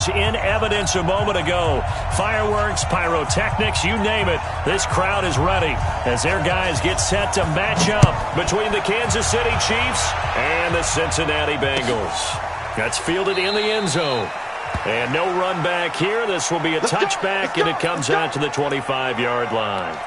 In evidence a moment ago. Fireworks, pyrotechnics, you name it. This crowd is ready as their guys get set to match up between the Kansas City Chiefs and the Cincinnati Bengals. That's fielded in the end zone. And no run back here. This will be a touchback, and it comes out to the 25-yard line.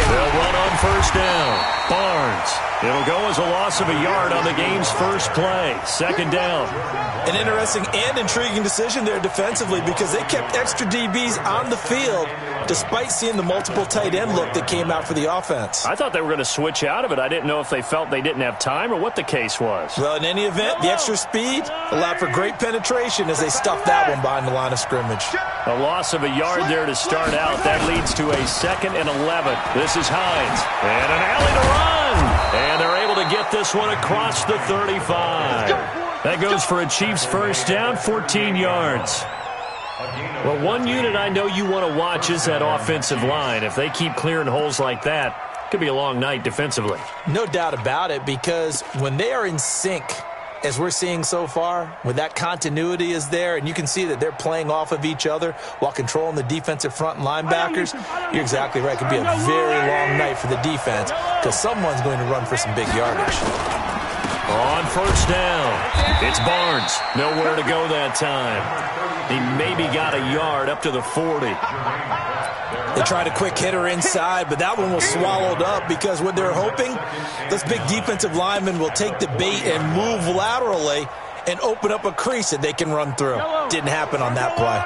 They'll run on first down. Barnes. It'll go as a loss of a yard on the game's first play. Second down. An interesting and intriguing decision there defensively because they kept extra DBs on the field despite seeing the multiple tight end look that came out for the offense. I thought they were going to switch out of it. I didn't know if they felt they didn't have time or what the case was. Well, in any event, the extra speed allowed for great penetration as they stuffed that one behind the line of scrimmage. A loss of a yard there to start out. That leads to a 2nd and 11. This is Hines. And an alley to run. And they're able to get this one across the 35. That goes for a Chiefs first down, 14 yards. Well, one unit I know you want to watch is that offensive line. If they keep clearing holes like that, it could be a long night defensively. No doubt about it, because when they are in sync, as we're seeing so far, when that continuity is there and you can see that they're playing off of each other while controlling the defensive front and linebackers, you're exactly right. It could be a very long night for the defense because someone's going to run for some big yardage. On first down, it's Barnes. Nowhere to go that time. He maybe got a yard up to the 40. They tried a quick hitter inside, but that one was swallowed up because what they're hoping, those big defensive linemen will take the bait and move laterally and open up a crease that they can run through. Didn't happen on that play.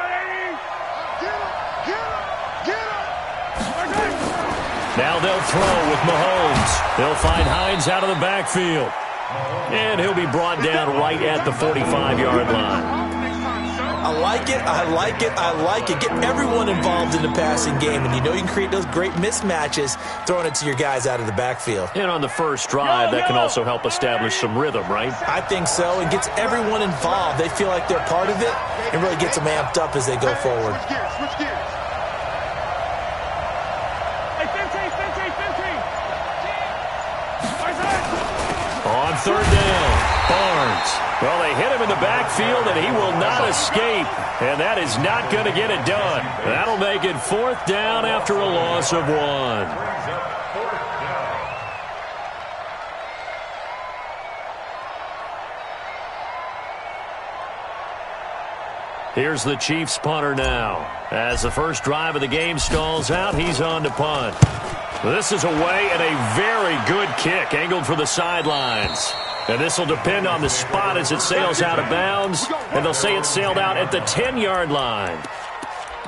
Now they'll throw with Mahomes. They'll find Hines out of the backfield. And he'll be brought down right at the 45-yard line. I like it, I like it, I like it. Get everyone involved in the passing game, and you know you can create those great mismatches throwing it to your guys out of the backfield. And on the first drive, that can also help establish some rhythm, right? I think so, and gets everyone involved. They feel like they're part of it and really gets them amped up as they go forward. On third down, Barnes. Well, they hit him in the backfield, and he will not escape. And that is not going to get it done. That'll make it 4th down after a loss of 1. Here's the Chiefs punter now. As the first drive of the game stalls out, he's on to punt. This is away and a very good kick angled for the sidelines. And this will depend on the spot as it sails out of bounds. And they'll say it sailed out at the 10-yard line.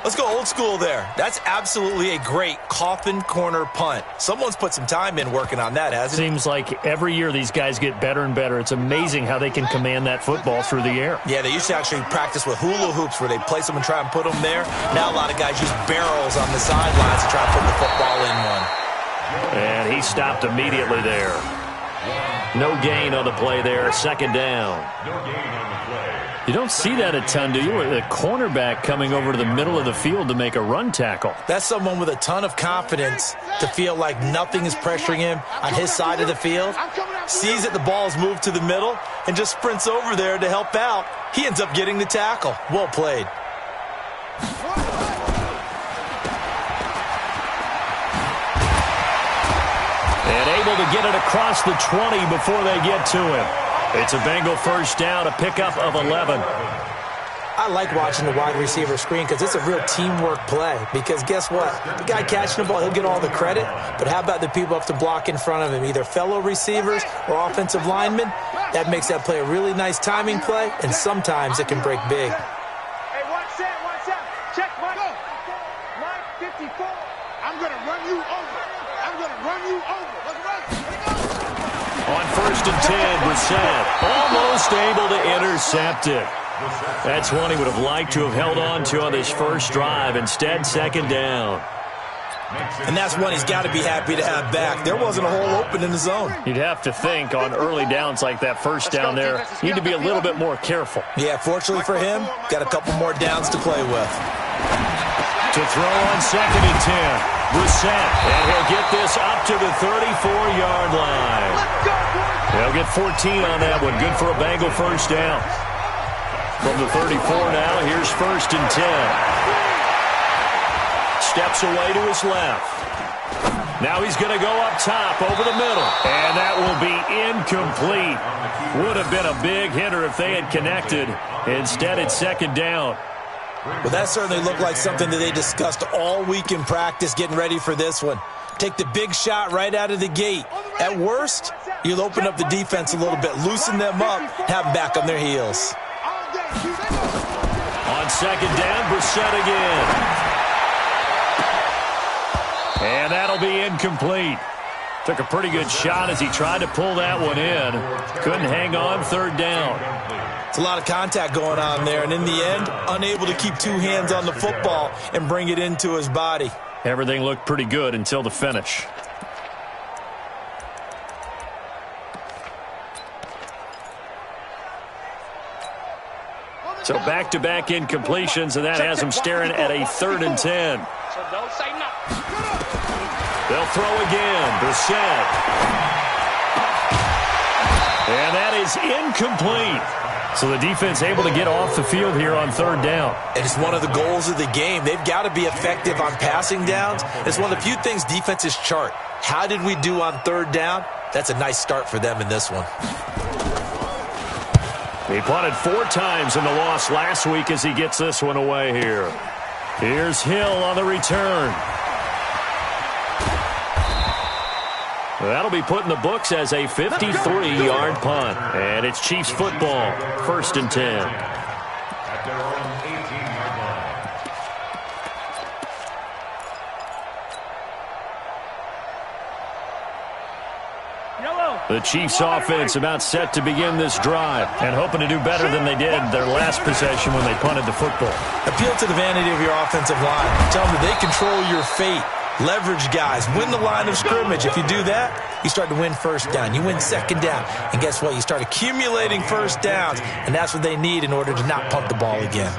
Let's go old school there. That's absolutely a great coffin corner punt. Someone's put some time in working on that, hasn't it? Seems like every year these guys get better and better. It's amazing how they can command that football through the air. Yeah, they used to actually practice with hula hoops where they place them and try and put them there. Now a lot of guys use barrels on the sidelines to try and put the football in one. And he stopped immediately there. No gain on the play there. 2nd down. You don't see that a ton, do you? The cornerback coming over to the middle of the field to make a run tackle. That's someone with a ton of confidence to feel like nothing is pressuring him on his side of the field. Sees that the ball's moved to the middle and just sprints over there to help out. He ends up getting the tackle. Well played. And able to get it across the 20 before they get to him. It's a Bengal first down, a pickup of 11. I like watching the wide receiver screen because it's a real teamwork play. Because guess what? The guy catching the ball, he'll get all the credit. But how about the people have to block in front of him, either fellow receivers or offensive linemen? That makes that play a really nice timing play, and sometimes it can break big. Hey, watch that. Check, Mike. Mike 54. I'm going to run you over. On 1st and 10, Brissett almost able to intercept it. That's one he would have liked to have held on to on this first drive. Instead, 2nd down. And that's one he's got to be happy to have back. There wasn't a hole open in the zone. You'd have to think on early downs like that first down there, you need to be a little bit more careful. Yeah, fortunately for him, got a couple more downs to play with. To throw on 2nd and 10. Brissett, and he'll get this up to the 34-yard line. They'll get 14 on that one. Good for a Bengal first down. From the 34 now, here's 1st and 10. Steps away to his left. Now he's going to go up top over the middle. And that will be incomplete. Would have been a big hitter if they had connected. Instead, it's 2nd down. Well, that certainly looked like something that they discussed all week in practice getting ready for this one. Take the big shot right out of the gate. At worst, you'll open up the defense a little bit, loosen them up, have them back on their heels. On 2nd down, Brissett again. And that'll be incomplete. Took a pretty good shot as he tried to pull that one in. Couldn't hang on 3rd down. It's a lot of contact going on there, and in the end, unable to keep 2 hands on the football and bring it into his body. Everything looked pretty good until the finish. So back-to-back incompletions, and that has him staring at a 3rd and 10. So don't say nothing. They'll throw again. Brissett. And that is incomplete. So the defense able to get off the field here on 3rd down. And it's one of the goals of the game. They've got to be effective on passing downs. It's one of the few things defenses chart. How did we do on 3rd down? That's a nice start for them in this one. He punted 4 times in the loss last week as he gets this one away here. Here's Hill on the return. That'll be put in the books as a 53-yard punt. And it's Chiefs football, 1st and 10. The Chiefs offense about set to begin this drive and hoping to do better than they did their last possession when they punted the football. Appeal to the vanity of your offensive line. Tell them that they control your fate. Leverage guys. Win the line of scrimmage. If you do that, you start to win 1st down. You win 2nd down. And guess what? You start accumulating 1st downs. And that's what they need in order to not punt the ball again.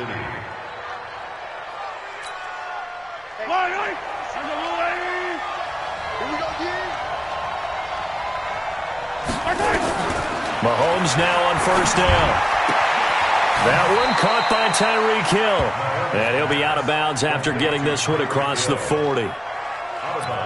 Mahomes now on 1st down. That one caught by Tyreek Hill. And he'll be out of bounds after getting this one across the 40.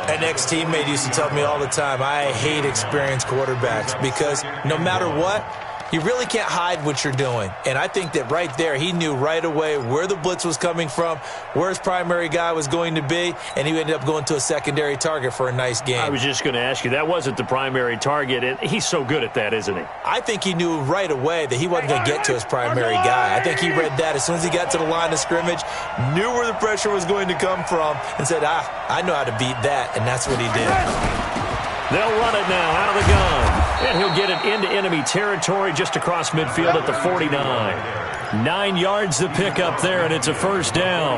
An ex-teammate used to tell me all the time, I hate experienced quarterbacks because no matter what, you really can't hide what you're doing. And I think that right there, he knew right away where the blitz was coming from, where his primary guy was going to be, and he ended up going to a secondary target for a nice game. I was just going to ask you, that wasn't the primary target, and he's so good at that, isn't he? I think he knew right away that he wasn't going to get to his primary guy. I think he read that as soon as he got to the line of scrimmage, knew where the pressure was going to come from, and said, I know how to beat that, and that's what he did. They'll run it now out of the gun. And he'll get it into enemy territory just across midfield at the 49. 9 yards to pick up there, and it's a 1st down.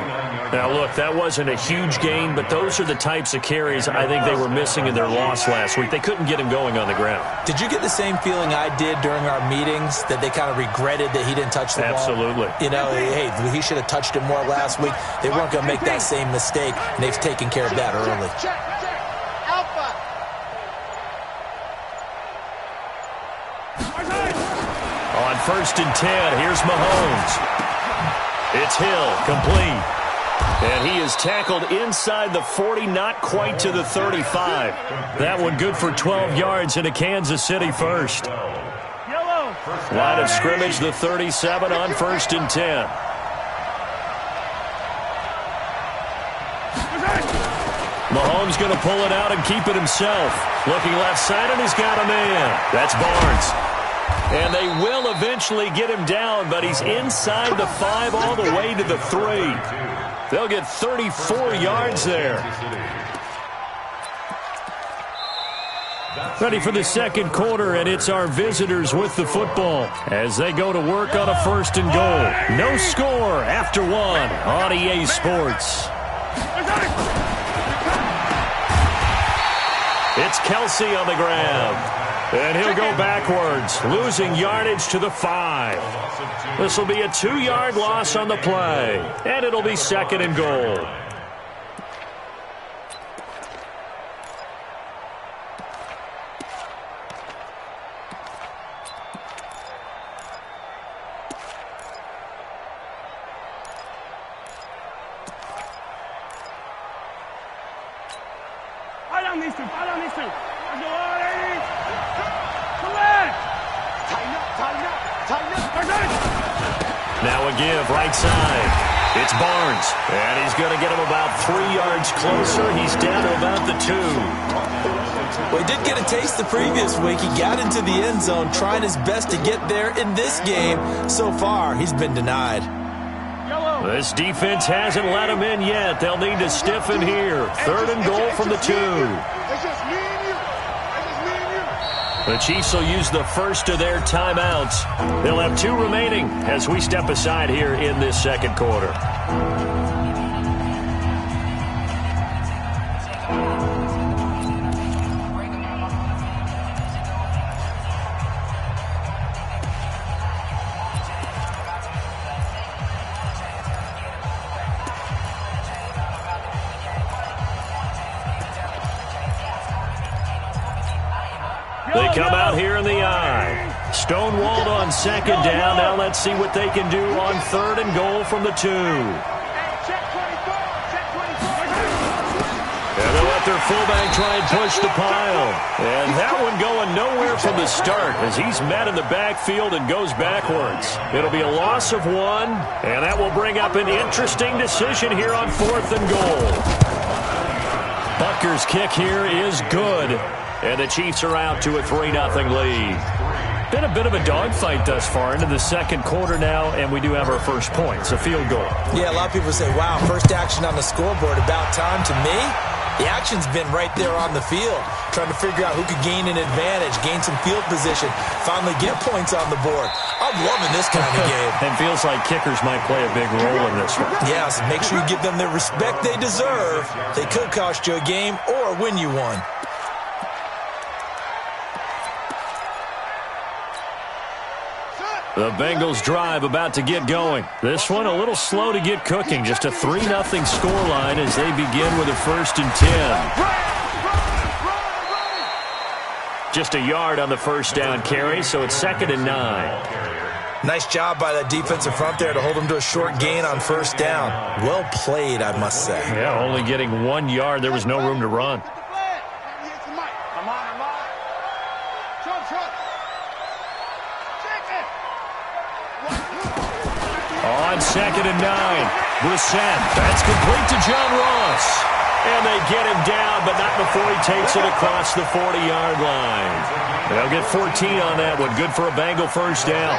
Now, look, that wasn't a huge gain, but those are the types of carries I think they were missing in their loss last week. They couldn't get him going on the ground. Did you get the same feeling I did during our meetings, that they kind of regretted that he didn't touch the ball? Absolutely. You know, hey, he should have touched it more last week. They weren't going to make that same mistake, and they've taken care of that early. On 1st and 10, here's Mahomes. It's Hill, complete. And he is tackled inside the 40, not quite to the 35. That one good for 12 yards into Kansas City first. Line of scrimmage, the 37 on 1st and 10. Mahomes going to pull it out and keep it himself. Looking left side, and he's got a man. That's Barnes. And they will eventually get him down, but he's inside the 5 all the way to the 3. They'll get 34 yards there. Ready for the 2nd quarter, and it's our visitors with the football as they go to work on a 1st and goal. No score after 1 on EA Sports. It's Kelsey on the grab. And he'll go backwards, losing yardage to the 5. This will be a 2-yard loss on the play, and it'll be 2nd and goal. Now a give right side. It's Barnes, and he's going to get him about 3 yards closer. He's down to about the 2. Well, he did get a taste the previous week. He got into the end zone trying his best to get there in this game. So far, he's been denied. This defense hasn't let him in yet. They'll need to stiffen here. 3rd and goal from the 2. The Chiefs will use the first of their timeouts. They'll have 2 remaining as we step aside here in this 2nd quarter. They come out here in the eye. Stonewalled on 2nd down. Now let's see what they can do on 3rd and goal from the 2. And they'll let their fullback try and push the pile. And that one going nowhere from the start as he's met in the backfield and goes backwards. It'll be a loss of 1, and that will bring up an interesting decision here on 4th and goal. Butker's kick here is good. And the Chiefs are out to a 3-0 lead. Been a bit of a dogfight thus far into the 2nd quarter now, and we do have our first points, a field goal. Yeah, a lot of people say, wow, first action on the scoreboard, about time. To me, the action's been right there on the field, trying to figure out who could gain an advantage, gain some field position, finally get points on the board. I'm loving this kind of game. And feels like kickers might play a big role in this one. Yeah, so make sure you give them the respect they deserve. They could cost you a game or win you one. The Bengals drive about to get going. This one a little slow to get cooking. Just a 3-0 scoreline as they begin with a 1st and 10. Just a yard on the first down carry, so it's 2nd and 9. Nice job by that defensive front there to hold them to a short gain on 1st down. Well played, I must say. Yeah, only getting 1 yard. There was no room to run. On 2nd and 9, Brissett. That's complete to John Ross. And they get him down, but not before he takes it across the 40-yard line. They'll get 14 on that one. Good for a Bengal first down.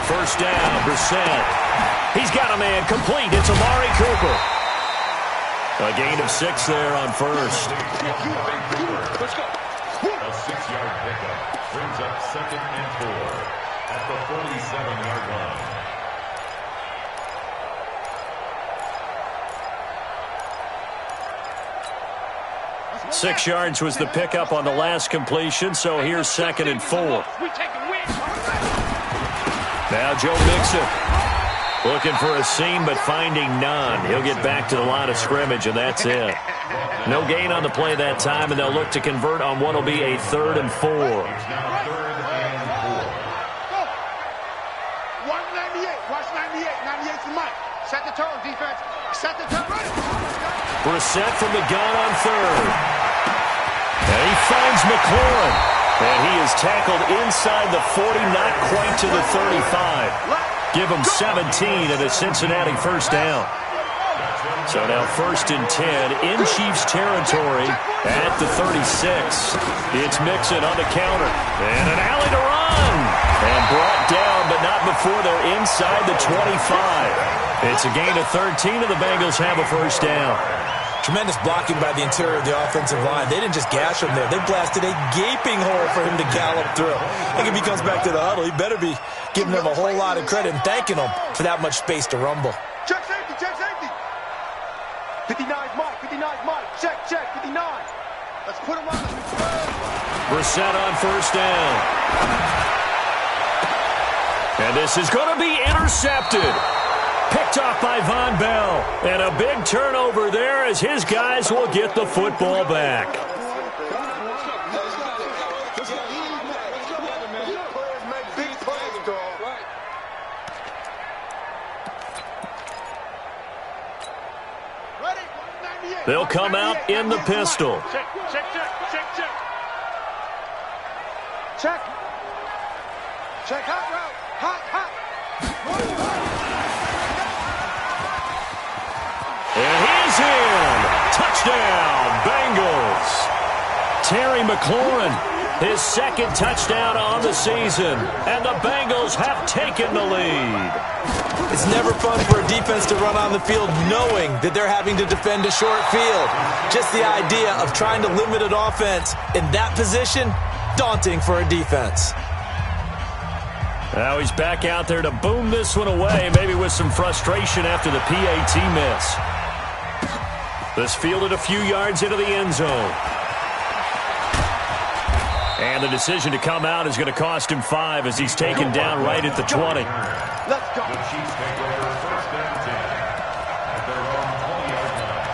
First down, Brissett. He's got a man complete. It's Amari Cooper. A gain of 6 there on 1st. Let's go. A 6-yard pickup brings up 2nd and 4 at the 47-yard line. Six yards was the pickup on the last completion, so here's 2nd and 4. Now Joe Mixon looking for a seam but finding none. He'll get back to the line of scrimmage, and that's it. No gain on the play that time, and they'll look to convert on what will be a 3rd and 4. 198. Watch 98. 98's the mic. Set the tone, defense. Set the tone. Brissett from the gun on 3rd. And he finds McLaurin. And he is tackled inside the 40, not quite to the 35. Give him 17 at a Cincinnati first down. So now 1st and 10 in Chiefs territory at the 36. It's Mixon on the counter. And an alley to run. And brought down, but not before they're inside the 25. It's a gain of 13, and the Bengals have a first down. Tremendous blocking by the interior of the offensive line. They didn't just gash him there. They blasted a gaping hole for him to gallop through. I think if he comes back to the huddle, he better be giving them a whole lot of credit and thanking them for that much space to rumble. Check safety, 59's Mike. 59's Mike. Check, 59. Let's put him on the Brissett on first down. And this is going to be intercepted. Picked off by Von Bell. And a big turnover there as his guys will get the football back. They'll come out in the pistol. Check. Check, hot route. Hot. And he's in. Touchdown, Bengals. Terry McLaurin, his second touchdown on the season. And the Bengals have taken the lead. It's never fun for a defense to run on the field knowing that they're having to defend a short field. Just the idea of trying to limit an offense in that position, daunting for a defense. Now he's back out there to boom this one away, maybe with some frustration after the PAT miss. This fielded a few yards into the end zone. And the decision to come out is going to cost him 5 as he's taken down right at the 20. Let's go. The Chiefs take over first and 10 at their own 20-yard line.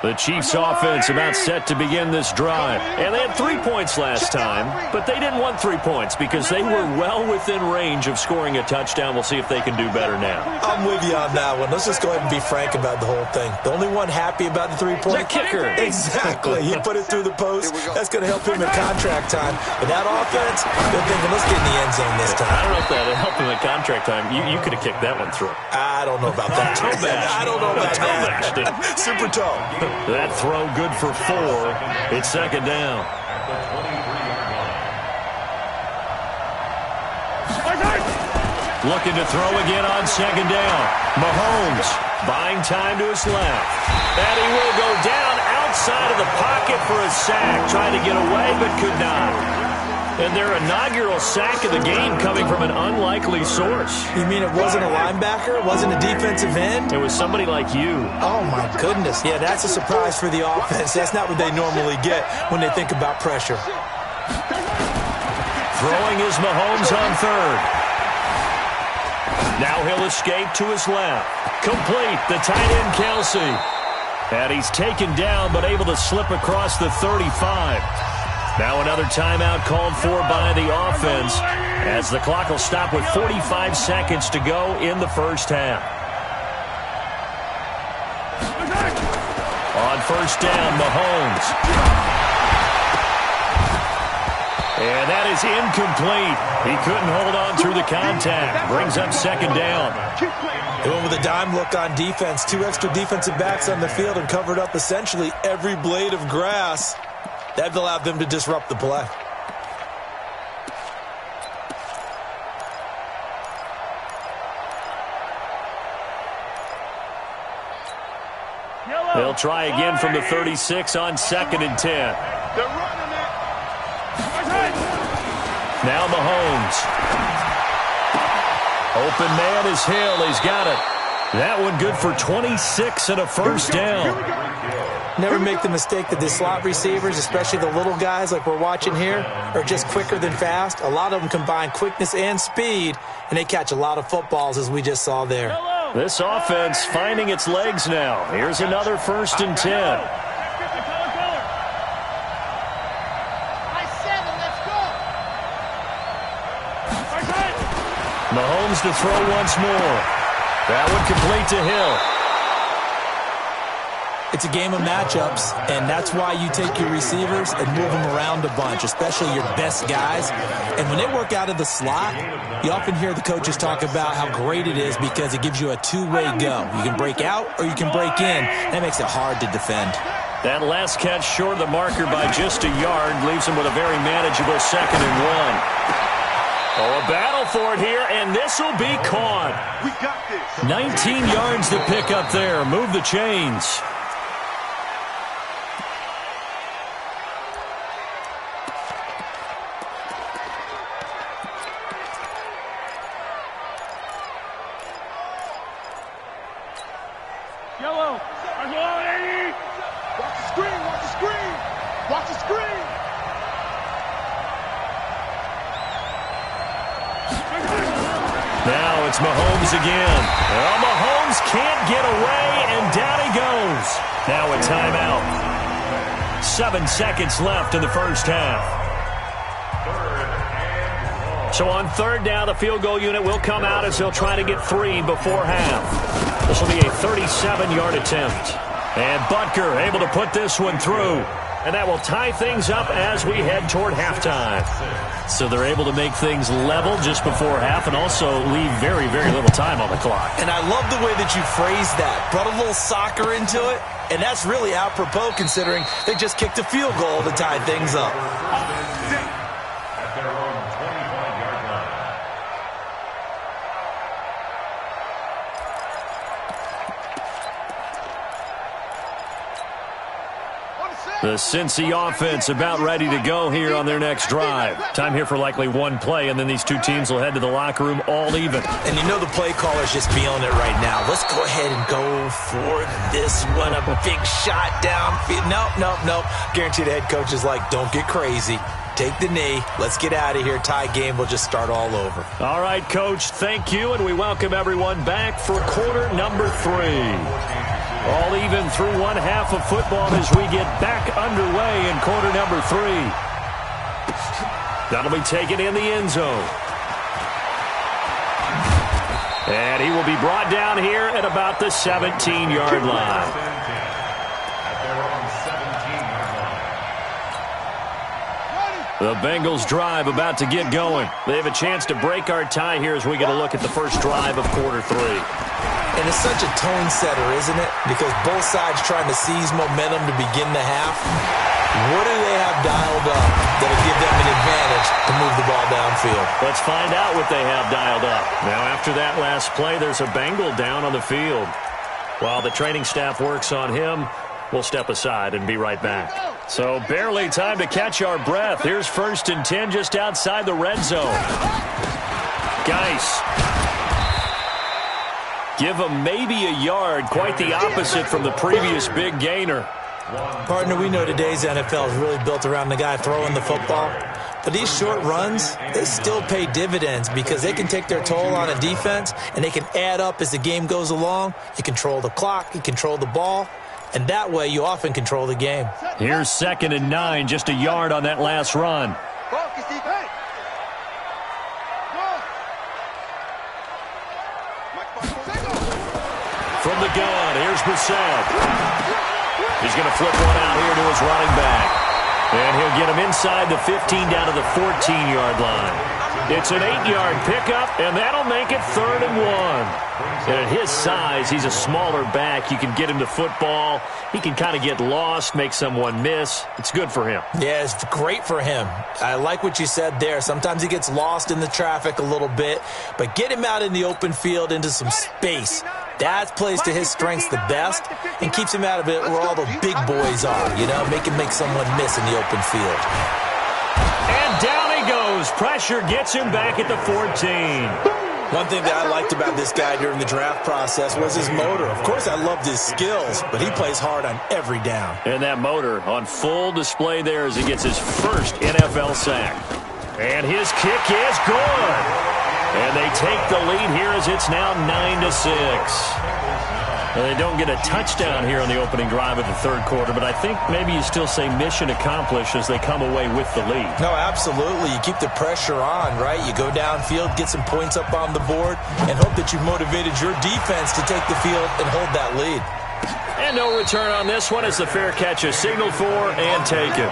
The Chiefs offense about set to begin this drive. And they had 3 points last time, but they didn't want 3 points because they were well within range of scoring a touchdown. We'll see if they can do better now. I'm with you on that one. Let's just go ahead and be frank about the whole thing. The only one happy about the 3-point kicker. Exactly. He put it through the post. That's going to help him in contract time. But that offense, they're thinking, let's get in the end zone this time. I don't know if that helped him at contract time. You could have kicked that one through. I don't know about that. I don't know about that. Super tall. That throw good for 4. It's second down. At the 23-yard line. Looking to throw again on second down. Mahomes buying time to his left. And he will go down outside of the pocket for a sack. Trying to get away, but could not. And their inaugural sack of the game coming from an unlikely source. You mean it wasn't a linebacker? It wasn't a defensive end? It was somebody like you. Oh, my goodness. Yeah, that's a surprise for the offense. That's not what they normally get when they think about pressure. Throwing is Mahomes on third. Now he'll escape to his left. Complete, the tight end Kelsey. And he's taken down but able to slip across the 35. Now another timeout called for by the offense as the clock will stop with 45 seconds to go in the first half. On first down, Mahomes. And that is incomplete. He couldn't hold on through the contact. Brings up second down. They went with a dime look on defense. 2 extra defensive backs on the field and covered up essentially every blade of grass. That allowed them to disrupt the play. They'll try again from the 36 on second and 10. They're running it. Now Mahomes. Open man is Hill. He's got it. That one good for 26 and a first down. Never make the mistake that the slot receivers, especially the little guys like we're watching here, are just quicker than fast. A lot of them combine quickness and speed, and they catch a lot of footballs, as we just saw there. This offense finding its legs now. Here's another first and 10. Mahomes to throw once more. That one complete to Hill. It's a game of matchups, and that's why you take your receivers and move them around a bunch, especially your best guys. And when they work out of the slot, you often hear the coaches talk about how great it is because it gives you a two-way go. You can break out or you can break in. That makes it hard to defend. That last catch short of the marker by just a yard leaves him with a very manageable second and 1. Oh, a battle for it here, and this will be caught. We got this. 19 yards to pick up there. Move the chains. Yellow. Watch the screen. Watch the screen. Watch the screen. Now it's Mahomes again. Well, Mahomes can't get away, and down he goes. Now a timeout. 7 seconds left in the first half. So on third down, the field goal unit will come out as they'll try to get 3 before half. This will be a 37-yard attempt. And Butker able to put this one through. And that will tie things up as we head toward halftime. So they're able to make things level just before half and also leave very, very little time on the clock. And I love the way that you phrased that. Brought a little soccer into it. And that's really apropos considering they just kicked a field goal to tie things up. At their own 25-yard line. The Cincy offense about ready to go here on their next drive. Time here for likely one play, and then these two teams will head to the locker room all even. And you know the play caller's just feeling it right now. Let's go ahead and go for this one. A big shot downfield. Nope. Guaranteed the head coach is like, don't get crazy. Take the knee. Let's get out of here. Tie game will just start all over. All right, Coach, thank you, and we welcome everyone back for quarter number 3. All even through one half of football as we get back underway in quarter number 3. That'll be taken in the end zone. And he will be brought down here at about the 17-yard line. The Bengals drive about to get going. They have a chance to break our tie here as we get a look at the first drive of quarter 3. And it's such a tone setter, isn't it? Because both sides trying to seize momentum to begin the half. What do they have dialed up that'll give them an advantage to move the ball downfield? Let's find out what they have dialed up. Now, after that last play, there's a Bengal down on the field. While the training staff works on him, we'll step aside and be right back. So barely time to catch our breath. Here's 1st and 10 just outside the red zone. Geis. Give him maybe a yard, quite the opposite from the previous big gainer. Partner, we know today's NFL is really built around the guy throwing the football. But these short runs, they still pay dividends because they can take their toll on a defense and they can add up as the game goes along. You control the clock, you control the ball, and that way you often control the game. Here's 2nd and 9, just a yard on that last run. From the gun, here's Brissett. He's going to flip one out here to his running back. And he'll get him inside the 15 down to the 14-yard line. It's an 8-yard pickup, and that'll make it 3rd and 1. And at his size, he's a smaller back. You can get him to football. He can kind of get lost, make someone miss. It's good for him. Yeah, it's great for him. I like what you said there. Sometimes he gets lost in the traffic a little bit, but get him out in the open field into some space. That plays to his strengths the best and keeps him out of it where all the big boys are, you know, make someone miss in the open field. And down he goes. Pressure gets him back at the 14. One thing that I liked about this guy during the draft process was his motor. Of course, I loved his skills, but he plays hard on every down. And that motor on full display there as he gets his first NFL sack. And his kick is good. And they take the lead here as it's now 9-6. Well, they don't get a touchdown here on the opening drive of the third quarter, but I think maybe you still say mission accomplished as they come away with the lead. No, absolutely. You keep the pressure on, right? You go downfield, get some points up on the board, and hope that you've motivated your defense to take the field and hold that lead. And no return on this one as the fair catch is signaled for and taken.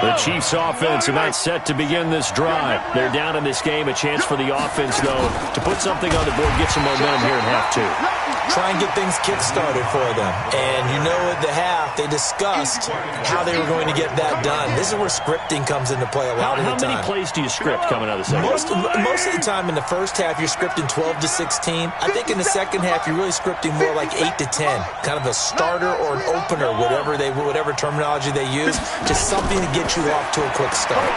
The Chiefs offense about set to begin this drive. They're down in this game. A chance for the offense, though, to put something on the board, get some momentum here in half 2. Try and get things kick-started for them. And you know at the half, they discussed how they were going to get that done. This is where scripting comes into play a lot of the time. How many plays do you script coming out of the second? Most of the time in the first half, you're scripting 12 to 16. I think in the second half, you're really scripting more like 8 to 10. Kind of a starter or an opener, whatever terminology they use. Just something to get you off to a quick start.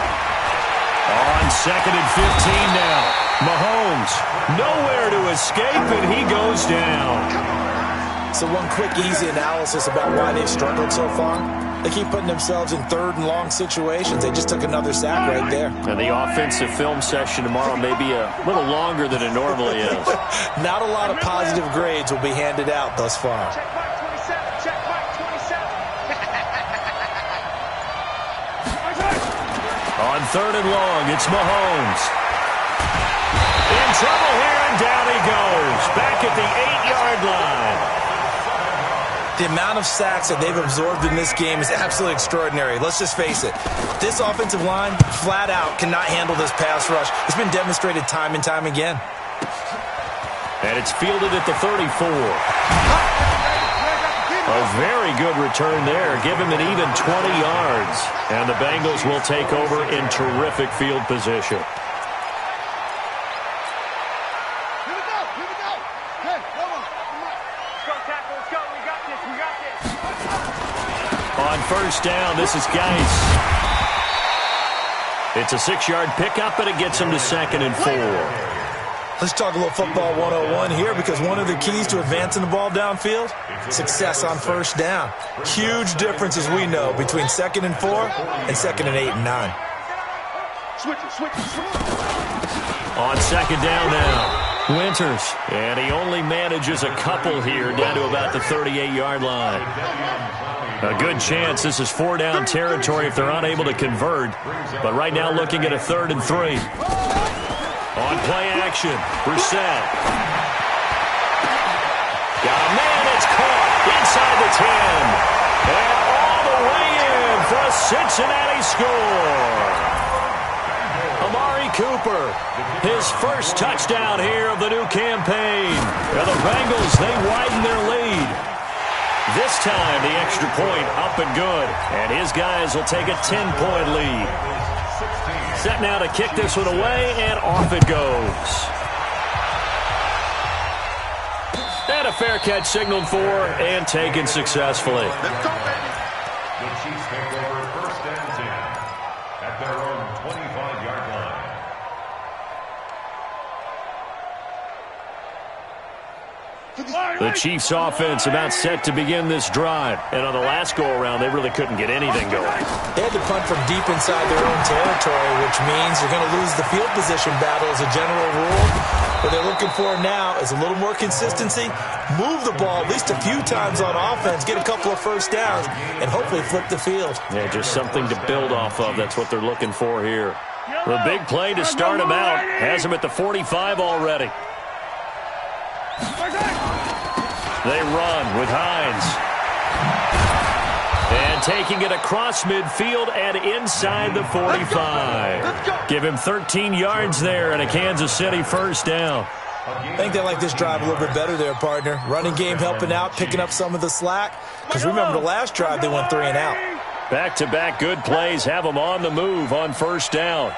On 2nd and 15 now. Mahomes, nowhere to escape, and he goes down. So one quick, easy analysis about why they've struggled so far. They keep putting themselves in 3rd and long situations. They just took another sack right there. And the offensive film session tomorrow may be a little longer than it normally is. Not a lot of positive grades will be handed out thus far. Check Mike 27. Check Mike 27. On 3rd and long, it's Mahomes. In trouble here, and down he goes. Back at the 8-yard line. The amount of sacks that they've absorbed in this game is absolutely extraordinary. Let's just face it. This offensive line, flat out, cannot handle this pass rush. It's been demonstrated time and time again. And it's fielded at the 34. A very good return there. Give him an even 20 yards. And the Bengals will take over in terrific field position. On 1st down, this is Geis. It's a 6-yard pickup, and it gets him to 2nd and 4. Let's talk a little football 101 here, because one of the keys to advancing the ball downfield, success on 1st down. Huge difference, as we know, between 2nd and 4 and 2nd and 8 and 9. Switch. On 2nd down now, Winters. And he only manages a couple here, down to about the 38-yard line. A good chance this is 4-down territory if they're unable to convert. But right now looking at a 3rd and 3. On play action, Brissett. Got a man, it's caught inside the 10. And all the way in for a Cincinnati score. Amari Cooper, his first touchdown here of the new campaign. And the Bengals, they widen their lead. This time, the extra point up and good. And his guys will take a 10-point lead. Set now to kick this one away, and off it goes. And a fair catch signaled for and taken successfully. The Chiefs take over 1st and 10 at their own 25-yard line. The Chiefs offense about set to begin this drive. And on the last go-around, they really couldn't get anything going. They had to punt from deep inside their own territory, which means you're going to lose the field position battle as a general rule. What they're looking for now is a little more consistency, move the ball at least a few times on offense, get a couple of 1st downs, and hopefully flip the field. Yeah, just something to build off of. That's what they're looking for here. The big play to start him out has him at the 45 already. They run with Hines. And taking it across midfield and inside the 45. Give him 13 yards there and a Kansas City 1st down. I think they like this drive a little bit better there, partner. Running game helping out, picking up some of the slack. Because remember the last drive, they went 3 and out. Back-to-back good plays have them on the move on 1st down.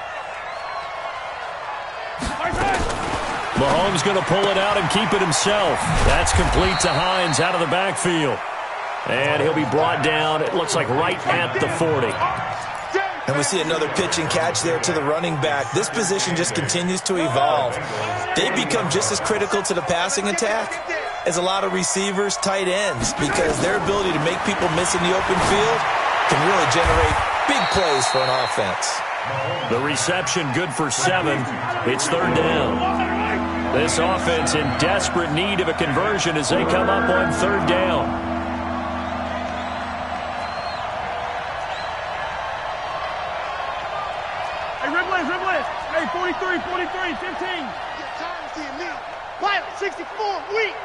Mahomes going to pull it out and keep it himself. That's complete to Hines out of the backfield. And he'll be brought down, it looks like right at the 40. And we see another pitch and catch there to the running back. This position just continues to evolve. They become just as critical to the passing attack as a lot of receivers, tight ends, because their ability to make people miss in the open field can really generate big plays for an offense. The reception good for 7. It's 3rd down. This offense in desperate need of a conversion as they come up on 3rd down. Hey, Ribbles. Hey, 43, 15. Get time to see me. Pilot, 64, weak.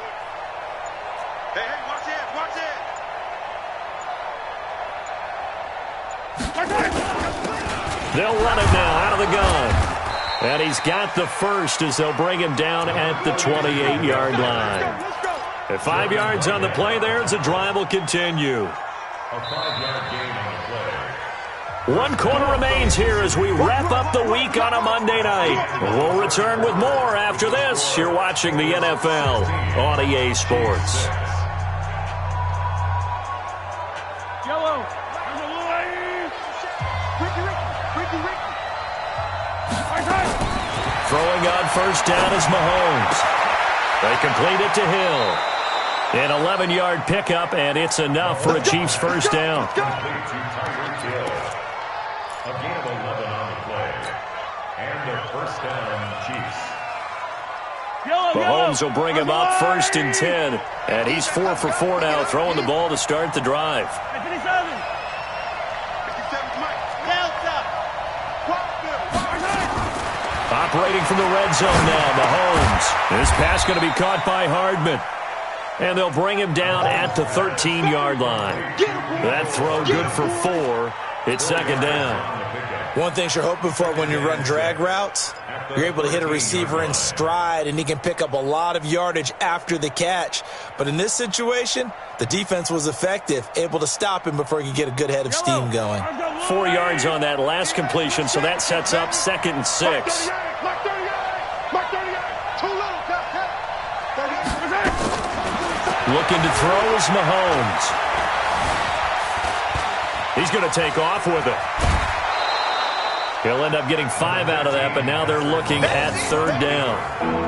Hey, watch it. They'll run it now out of the gun. And he's got the first as they'll bring him down at the 28-yard line. At 5 yards on the play there as the drive will continue. A 5-yard gain on the play. 1 quarter remains here as we wrap up the week on a Monday night. We'll return with more after this. You're watching the NFL on EA Sports. Yellow. first down is Mahomes. They complete it to Hill. An 11-yard pickup, and it's enough for a Chiefs first down. A gain of 11 on the play. And a first down, Chiefs. Mahomes will bring him up first and 10. And he's 4 for 4 now, throwing the ball to start the drive. Operating from the red zone now, Mahomes. This pass going to be caught by Hardman. And they'll bring him down at the 13-yard line. That throw good for 4. It's second down. One thing you're hoping for when you run drag routes, you're able to hit a receiver in stride, and he can pick up a lot of yardage after the catch. But in this situation, the defense was effective, able to stop him before he could get a good head of steam going. 4 yards on that last completion, so that sets up 2nd and 6. Looking to throw is Mahomes. He's going to take off with it. He'll end up getting 5 out of that, but now they're looking at third down.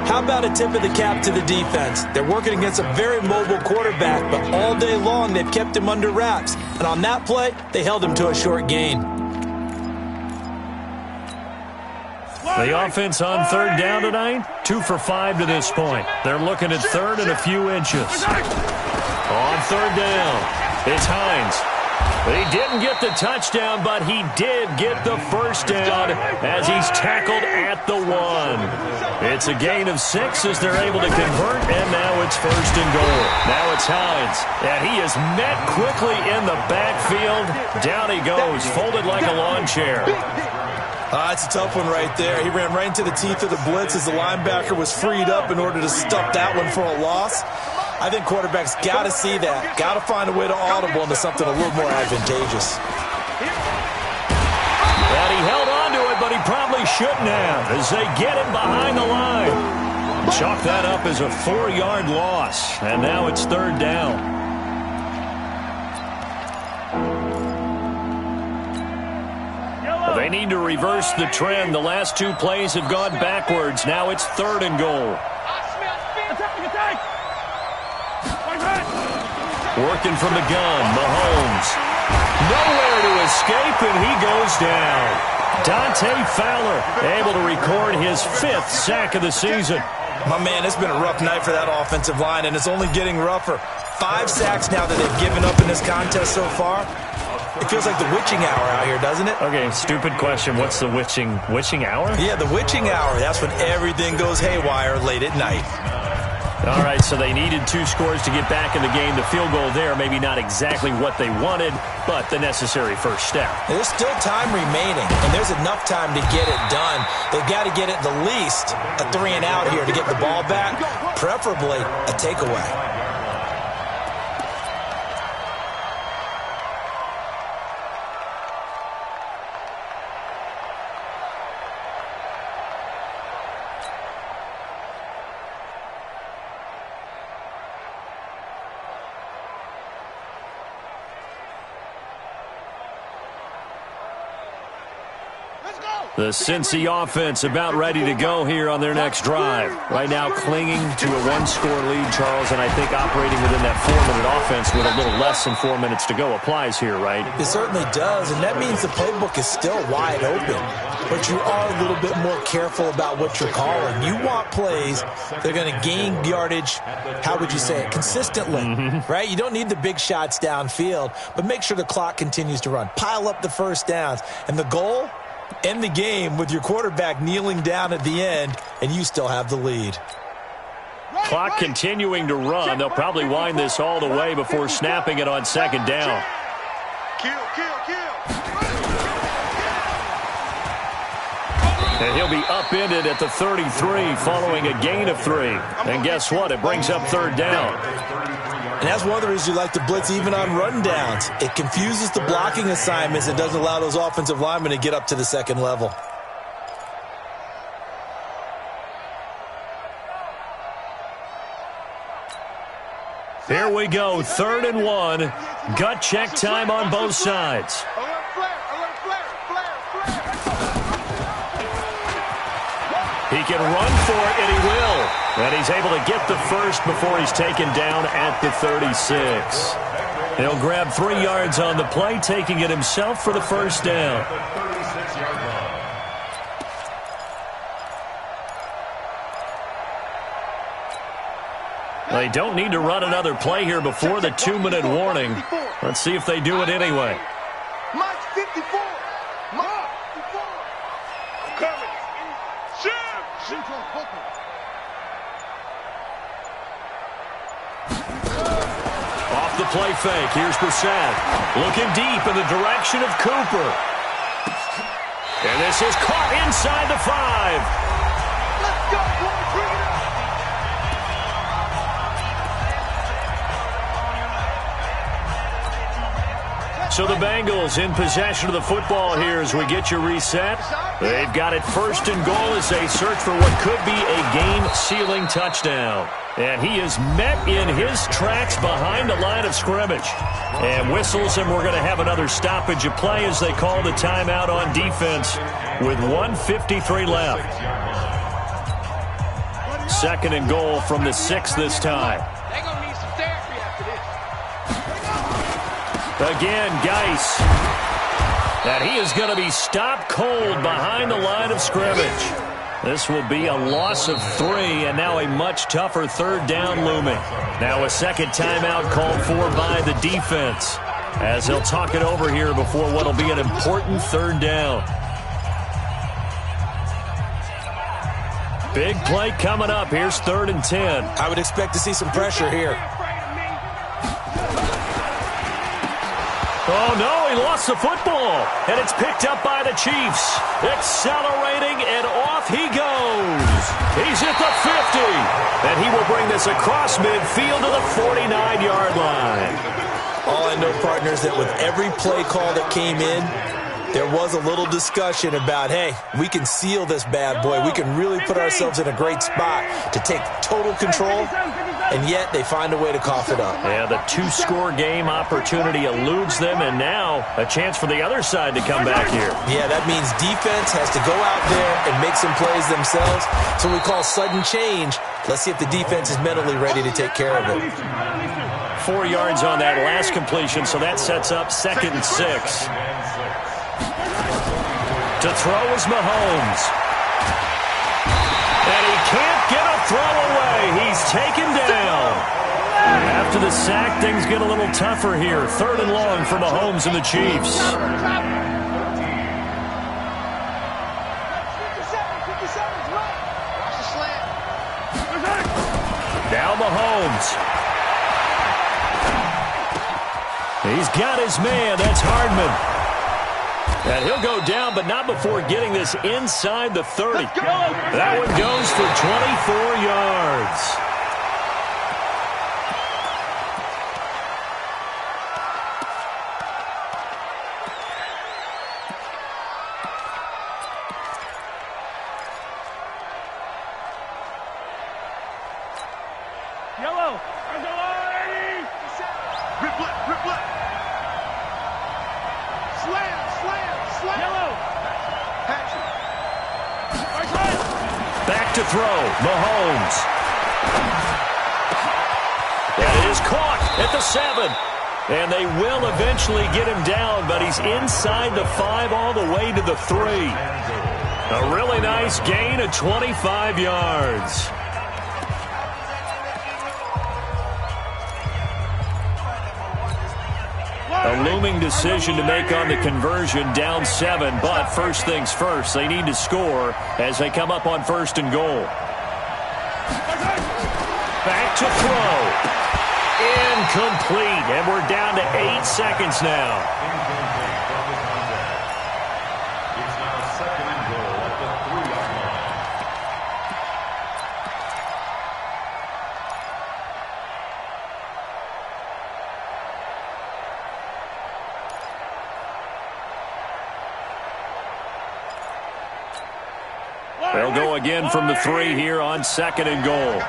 How about a tip of the cap to the defense? They're working against a very mobile quarterback, but all day long they've kept him under wraps. And on that play, they held him to a short gain. The offense on third down tonight, 2 for 5 to this point. They're looking at third and a few inches. On third down, it's Hines. He didn't get the touchdown, but he did get the first down as he's tackled at the 1. It's a gain of 6 as they're able to convert, and now it's first and goal. Now it's Hines, and he is met quickly in the backfield. Down he goes, folded like a lawn chair. It's a tough one right there. He ran right into the teeth of the blitz as the linebacker was freed up in order to stuff that one for a loss. I think quarterbacks got to see that. Got to find a way to audible into something a little more advantageous. And he held on to it, but he probably shouldn't have as they get him behind the line. Chalk that up as a 4-yard loss, and now it's third down. They need to reverse the trend. The last 2 plays have gone backwards. Now it's third and goal. Working from the gun, Mahomes. Nowhere to escape, and he goes down. Dante Fowler able to record his 5th sack of the season. My man, it's been a rough night for that offensive line, and it's only getting rougher. 5 sacks now that they've given up in this contest so far. It feels like the witching hour out here, doesn't it? Okay, stupid question. What's the witching hour? Yeah, the witching hour. That's when everything goes haywire late at night. All right, so they needed 2 scores to get back in the game. The field goal there, maybe not exactly what they wanted, but the necessary first step. There's still time remaining, and there's enough time to get it done. They've got to get at the least a 3 and out here to get the ball back, preferably a takeaway. The Cincy offense about ready to go here on their next drive. Right now clinging to a 1-score lead, Charles, and I think operating within that 4-minute offense with a little less than 4 minutes to go applies here, right? It certainly does, and that means the playbook is still wide open. But you are a little bit more careful about what you're calling. You want plays that are going to gain yardage, how would you say it, consistently, right? You don't need the big shots downfield, but make sure the clock continues to run. Pile up the first downs, and the goal? End the game with your quarterback kneeling down at the end, and you still have the lead. Clock continuing to run. They'll probably wind this all the way before snapping it on second down. And he'll be upended at the 33 following a gain of 3. And guess what? It brings up third down. And that's one of the reasons you like to blitz even on run downs. It confuses the blocking assignments and doesn't allow those offensive linemen to get up to the second level. Here we go, 3rd and 1. Gut check time on both sides. He can run for it, and he will. And he's able to get the first before he's taken down at the 36. He'll grab 3 yards on the play, taking it himself for the first down. They don't need to run another play here before the 2-minute warning. Let's see if they do it anyway. March 54. March 54. I'm coming. Off the play fake. Here's Brissett. Looking deep in the direction of Cooper. And this is caught inside the 5. Let's go, boys. Bring it up. So the Bengals in possession of the football here as we get you reset. They've got it first and goal as they search for what could be a game-sealing touchdown. And he is met in his tracks behind the line of scrimmage. And whistles, and we're going to have another stoppage of play as they call the timeout on defense with 1:53 left. Second and goal from the 6 this time. They're going to need some therapy after this. Again, Geis. And he is going to be stopped cold behind the line of scrimmage. This will be a loss of 3, and now a much tougher third down looming. Now a second timeout called for by the defense as they'll talk it over here before what will be an important third down. Big play coming up. Here's 3rd and 10. I would expect to see some pressure here. Oh, no, he lost the football, and it's picked up by the Chiefs. Accelerating, and off he goes. He's at the 50, and he will bring this across midfield to the 49-yard line. All I know, partners, that with every play call that came in, there was a little discussion about, hey, we can seal this bad boy. We can really put ourselves in a great spot to take total control, and yet they find a way to cough it up. Yeah, the 2-score game opportunity eludes them, and now a chance for the other side to come back here. Yeah, that means defense has to go out there and make some plays themselves. So we call sudden change. Let's see if the defense is mentally ready to take care of it. 4 yards on that last completion, so that sets up 2nd and 6. To throw is Mahomes. And he can't get a throw away. He's taken down. After the sack, things get a little tougher here. 3rd and long for Mahomes and the Chiefs. Now Mahomes. He's got his man. That's Hardman. And he'll go down, but not before getting this inside the 30. That one goes for 24 yards. Yellow. Rip left. Slam. Yellow. Patrick. Back to throw. Mahomes. That is caught at the 7. And they will eventually get him down, but he's inside the 5 all the way to the 3. A really nice gain of 25 yards. A looming decision to make on the conversion, down 7, but first things first, they need to score as they come up on 1st and goal. Back to throw. Incomplete, and we're down to 8 seconds now. It's now 2nd and goal at the 3-yard line. They'll go again from the 3 here on 2nd and goal.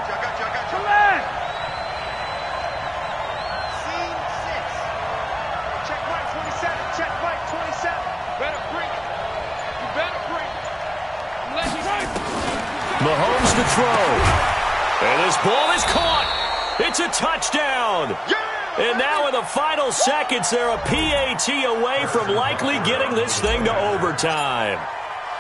Mahomes to throw. And this ball is caught. It's a touchdown. And now in the final seconds, they're a PAT away from likely getting this thing to overtime.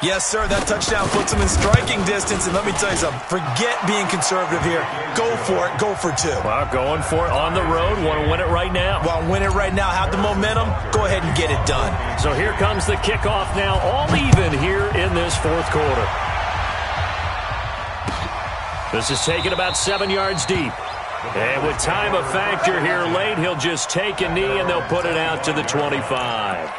Yes, sir, that touchdown puts them in striking distance. And let me tell you something, forget being conservative here. Go for it, go for two. Well, going for it on the road. Want to win it right now? Want to win it right now, have the momentum, go ahead and get it done. So here comes the kickoff now, all even here in this fourth quarter. This is taken about 7 yards deep. And with time a factor here late, he'll just take a knee and they'll put it out to the 25.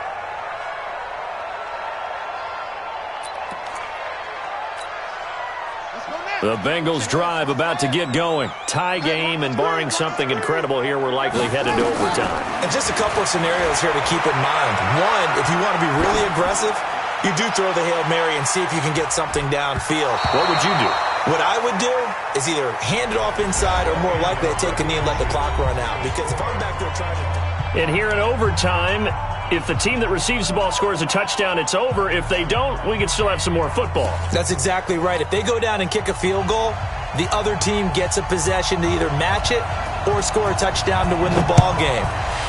The Bengals drive about to get going. Tie game, and barring something incredible here, we're likely headed to overtime. And just a couple of scenarios here to keep in mind. One, if you want to be really aggressive, you do throw the Hail Mary and see if you can get something downfield. What would you do? What I would do is either hand it off inside or more likely to take a knee and let the clock run out. Because if I'm back there trying to... And here in overtime, if the team that receives the ball scores a touchdown, it's over. If they don't, we can still have some more football. That's exactly right. If they go down and kick a field goal, the other team gets a possession to either match it or score a touchdown to win the ball game.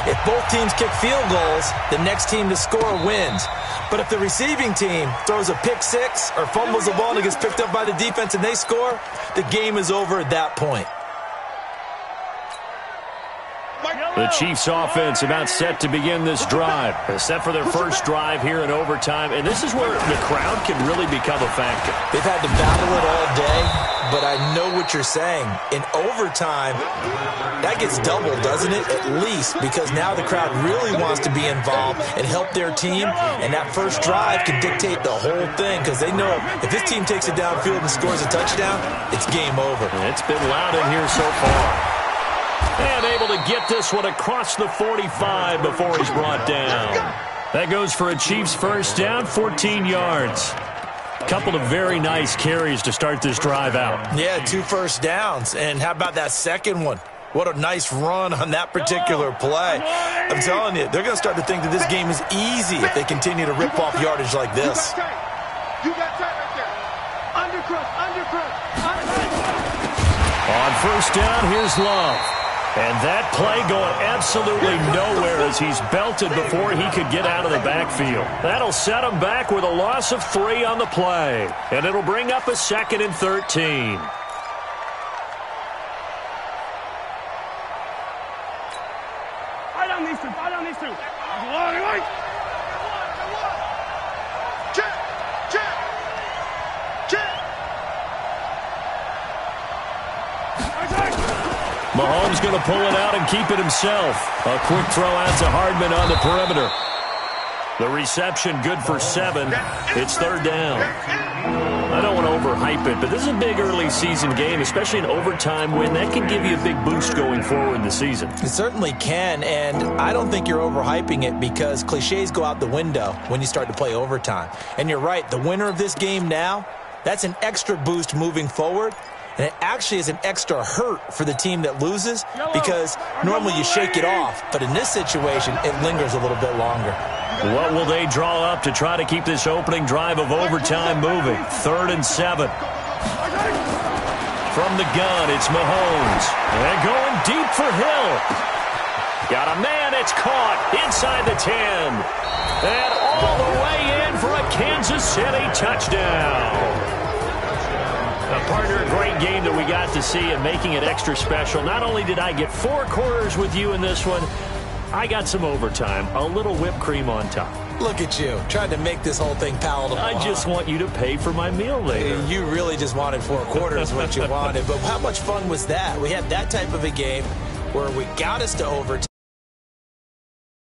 If both teams kick field goals, the next team to score wins. But if the receiving team throws a pick six or fumbles the ball and it gets picked up by the defense and they score, the game is over at that point. The Chiefs offense about set to begin this drive. They're set for their first drive here in overtime, and this is where the crowd can really become a factor. They've had to battle it all day, but I know what you're saying. In overtime, that gets doubled, doesn't it? At least, because now the crowd really wants to be involved and help their team, and that first drive can dictate the whole thing, because they know if this team takes it downfield and scores a touchdown, it's game over. It's been loud in here so far. And able to get this one across the 45 before he's brought down. That goes for a Chiefs first down, 14 yards. Couple of very nice carries to start this drive out. Yeah, 2 first downs. And how about that second one? What a nice run on that particular play. I'm telling you, they're going to start to think that this game is easy if they continue to rip off yardage like this. You got tight right there. Undercrush. On first down, here's Love. And that play going absolutely nowhere as he's belted before he could get out of the backfield. That'll set him back with a loss of 3 on the play. And it'll bring up a 2nd and 13. Fight on these two. Mahomes going to pull it out and keep it himself. A quick throw out to Hardman on the perimeter. The reception good for 7. It's 3rd down. I don't want to overhype it, but this is a big early season game, especially an overtime win. That can give you a big boost going forward in the season. It certainly can, and I don't think you're overhyping it because cliches go out the window when you start to play overtime. And you're right, the winner of this game now, that's an extra boost moving forward. And it actually is an extra hurt for the team that loses because normally you shake it off. But in this situation, it lingers a little bit longer. What will they draw up to try to keep this opening drive of overtime moving? 3rd and 7. From the gun, it's Mahomes. And going deep for Hill. Got a man, it's caught inside the 10. And all the way in for a Kansas City touchdown. Partner, a great game that we got to see and making it extra special. Not only did I get 4 quarters with you in this one, I got some overtime, a little whipped cream on top. Look at you, trying to make this whole thing palatable. I just want you to pay for my meal later. You really just wanted 4 quarters what you wanted, but how much fun was that? We had that type of a game where we got us to overtime.